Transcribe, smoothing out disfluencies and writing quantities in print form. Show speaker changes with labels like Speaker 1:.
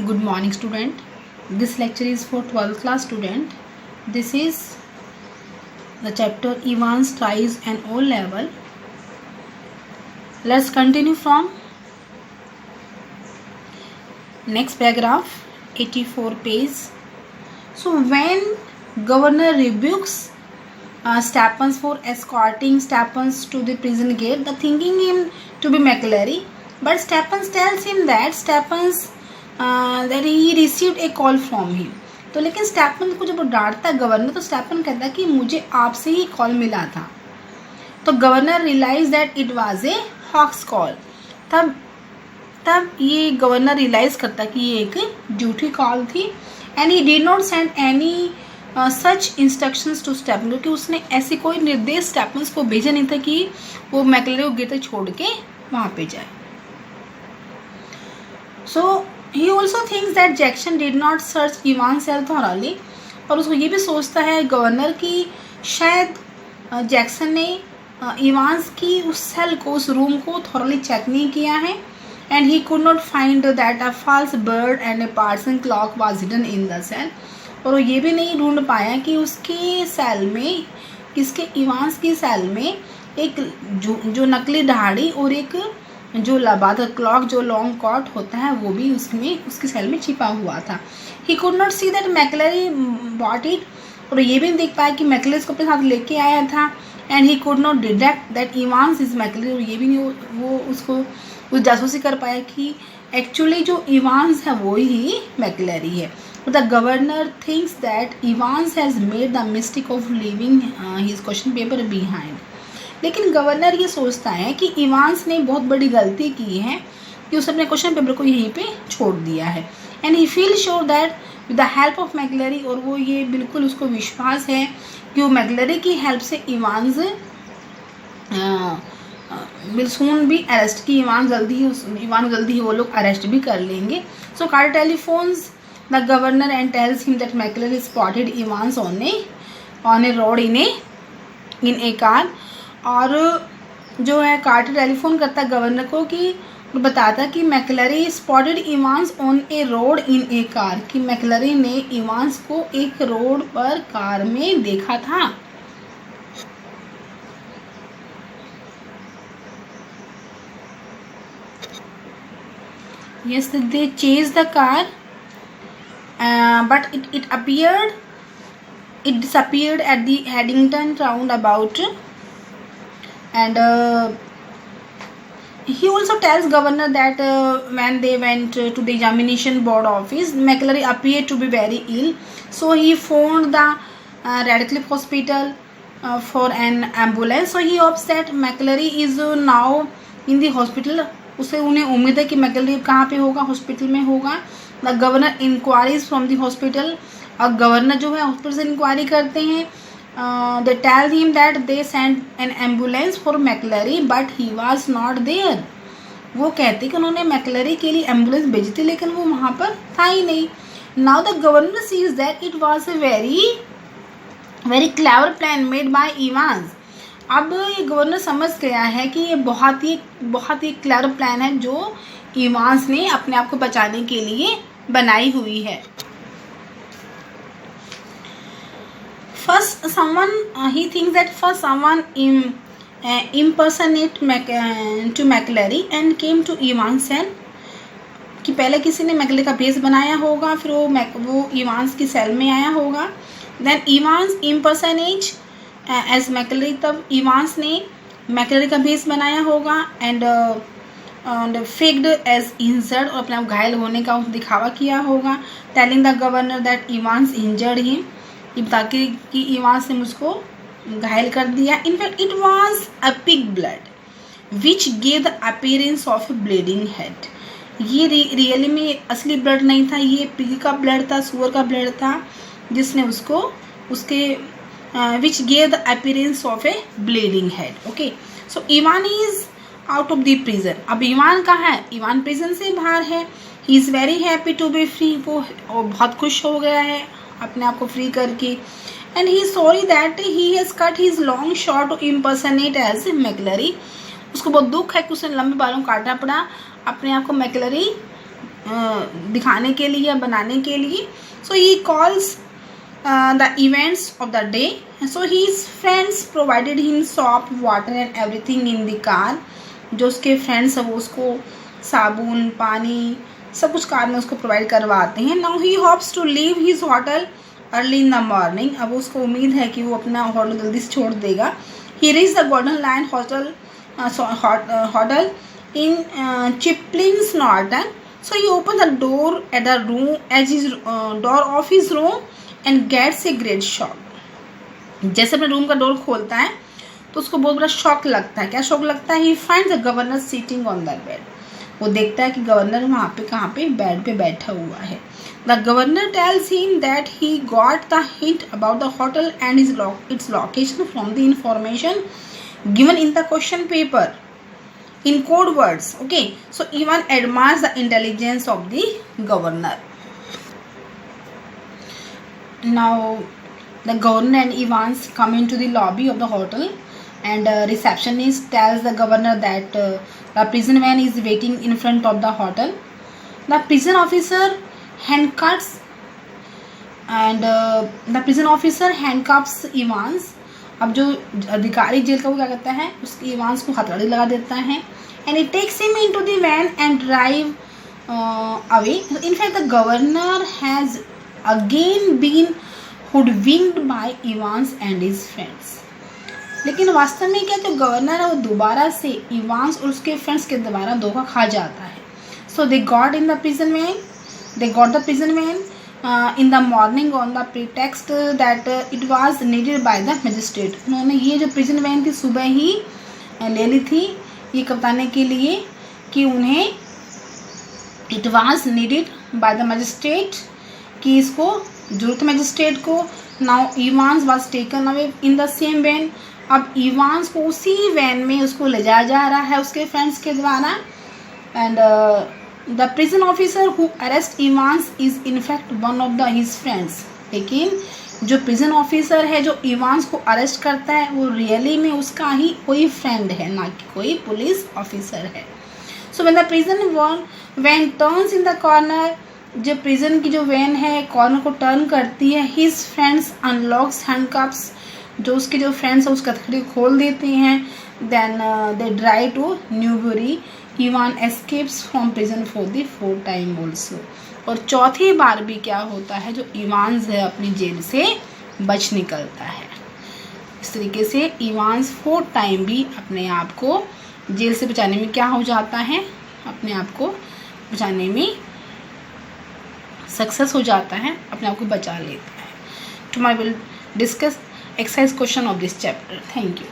Speaker 1: Good morning, student. This lecture is for 12th class student. This is the chapter Evans tries an O level. Let's continue from next paragraph, 84 page. So when governor rebukes Stephens for escorting Stephens to the prison gate, the thinking him to be McClary, but Stephens tells him that that he received a call from him. तो लेकिन Stephen को जब वो डांटता है governor, तो Stephen कहता है कि मुझे आपसे ही कॉल मिला था. तो governor realize that it was a hoax call. तब ये गवर्नर रियलाइज करता कि ये एक ड्यूटी कॉल थी. And he did not send any such instructions to Stephen, क्योंकि उसने ऐसी कोई निर्देश स्टेफन को भेजा नहीं था कि वो मैकलेरी को गिरते छोड़ के वहाँ पे जाए. सो he also thinks that Jackson did not search Evans' cell thoroughly, और उसको ये भी सोचता है गवर्नर कि शायद जैक्सन ने इवांस की उस सेल को, उस रूम को थॉरली चेक नहीं किया है. And he could not find that a false bird and a parson clock was hidden in the cell, और वो ये भी नहीं ढूंढ पाया कि उसके सेल में, किसके, इवांस की सेल में एक जो नकली दाढ़ी और एक जो लबादा क्लॉक, जो लॉन्ग कॉट होता है, वो भी उसमें उसकी सेल में छिपा हुआ था. ही could not see that McLeary bought it, और ये भी नहीं देख पाया कि मैकलेरी इसको अपने साथ लेके आया था. And he could not detect that Evans is McLeary, और ये भी नहीं वो उसको उस जासूसी कर पाया कि एक्चुअली जो इवांस है वो ही मैकलेरी है. The governor thinks that Evans has made the mistake of leaving his question paper behind. लेकिन गवर्नर ये सोचता है कि इवांस ने बहुत बड़ी गलती की है कि उसने अपने क्वेश्चन पेपर को यहीं पे छोड़ दिया है. And he feel sure that with the help of McLeary, और वो ये बिल्कुल उसको विश्वास है कि वो मैकलेरी की हेल्प से Evans will soon be arrest, की इवान जल्दी ही वो लोग अरेस्ट भी कर लेंगे. So Carter telephones the governor and tells him that McCleary spotted Evans on a road in a car. और जो है कार्टर टेलीफोन करता है गवर्नर को कि बताता कि McLeary spotted Evans on a road in a car, कि मैकलेरी ने इवांस को एक रोड पर कार में देखा था. Yes, they chased the car, but it disappeared at the Haddington roundabout. And he also tells governor that when they went to the examination board office, McClary appeared to be very ill, so he phoned the Radcliffe hospital for an ambulance. So he hopes that McClary is now in the hospital. उसे उन्हें उम्मीद है कि McLeary कहाँ पे होगा, hospital में होगा. The governor inquiries from the hospital, और गवर्नर जो है हॉस्पिटल से इंक्वायरी करते हैं. They tell him that they sent an ambulance for McClary but he was not there. वो कहते कि उन्होंने मैकलेरी के लिए एम्बुलेंस भेजी थी, लेकिन वो वहाँ पर था ही नहीं. Now the governor sees that it was a very clever plan made by Evans. अब ये गवर्नर समझ गया है कि ये बहुत ही क्लेवर प्लान है जो इवांस ने अपने आप को बचाने के लिए बनाई हुई है. First, he thinks that first someone impersonate to McClary and came to Evans' cell, कि पहले किसी ने मैकलेरी का भेस बनाया होगा, फिर वो इवांस की सेल में आया होगा. Then Evans impersonate as McClary, तब इवांस ने मैकलेरी का भेस बनाया होगा. and faked as injured, और अपने आप घायल होने का दिखावा किया होगा. Telling the governor that Evans injured him, ताकि कि इवांस ने मुझको घायल कर दिया. In fact it was a pig blood which gave the appearance of a bleeding head. ये रियली में असली ब्लड नहीं था, ये पिग का ब्लड था, सुअर का ब्लड था, जिसने उसके which gave the appearance of a bleeding head. Okay, so Ivan is out of the prison. अब इवान कहाँ है? इवान प्रिजन से बाहर है. He is very happy to be free, वो बहुत खुश हो गया है अपने आप को फ्री करके. And he sorry that he has cut his long short to impersonate as McCleary. उसको बहुत दुख है कि उसने लंबे बालों काटना पड़ा अपने आप को मैकलेरी दिखाने के लिए या बनाने के लिए. So he calls the events of the day. So his friends provided him soap, water and everything in the car. जो उसके फ्रेंड्स हैं वो उसको साबुन, पानी, सब कुछ कार में उसको प्रोवाइड करवाते हैं. Now he hopes to leave his hotel early in the morning. अब उसको उम्मीद है कि वो अपना होटल जल्दी से छोड़ देगा. He reached the Golden Lion hotel in Chiplin's Norton. So he opened the door at the room as his door of his room and gets a great shock. जैसे अपने रूम का डोर खोलता है तो उसको बहुत बड़ा शॉक लगता है. क्या शॉक लगता है? He finds the governor sitting on the bed. वो देखता है कि गवर्नर वहाँ पे कहाँ पे बेड पे बैठा हुआ है. The governor tells him that he got the hint about the hotel and its location from the information given in the question paper in code words. Okay, so Ivan admires the intelligence of the governor. Now the governor and Evans come into the lobby of the hotel, and receptionist tells the governor that the prison van is waiting in front of the hotel. The prison officer handcuffs Evans. अब जो अधिकारी jail का वो क्या करता है, उसकी Evans को हथौड़ी लगा देता है. And he takes him into the van and drive away. In fact, the governor has again been hoodwinked by Evans and his friends. लेकिन वास्तव में क्या, जो गवर्नर है वो दोबारा से इवांस और उसके फ्रेंड्स के द्वारा धोखा खा जाता है. So they got the prison van in the morning on the pretext that it was needed by the magistrate. उन्होंने ये जो प्रिजन वैन थी सुबह ही ले ली थी ये बताने के लिए कि उन्हें it was needed by the magistrate, कि इसको जरूरत मजिस्ट्रेट को. Now Evans was taken away in the same van. अब इवांस को उसी वैन में उसको ले जाया जा रहा है उसके फ्रेंड्स के द्वारा. And the prison officer who arrest Evans is in fact one of his friends. लेकिन जो प्रिजन ऑफिसर है जो इवांस को अरेस्ट करता है वो रियली में उसका ही कोई फ्रेंड है, ना कि कोई पुलिस ऑफिसर है. So when the prison van turns in the corner, जब प्रिजन की जो वैन है कॉर्नर को टर्न करती है, हिज फ्रेंड्स अनलॉक्स हैंडकफ्स, जो उसके जो फ्रेंड्स हैं उसका हथकड़ी खोल देते हैं. Then they drive to Newbury. Ivan escapes from prison for the fourth time also. और चौथी बार भी क्या होता है, जो इवान्स है अपनी जेल से बच निकलता है. इस तरीके से इवान्स फोर्थ टाइम भी अपने आप को जेल से बचाने में क्या हो जाता है, अपने आप को बचाने में सक्सेस हो जाता है, अपने आप को बचा लेता है. Tomorrow will discuss exercise question of this chapter. Thank you.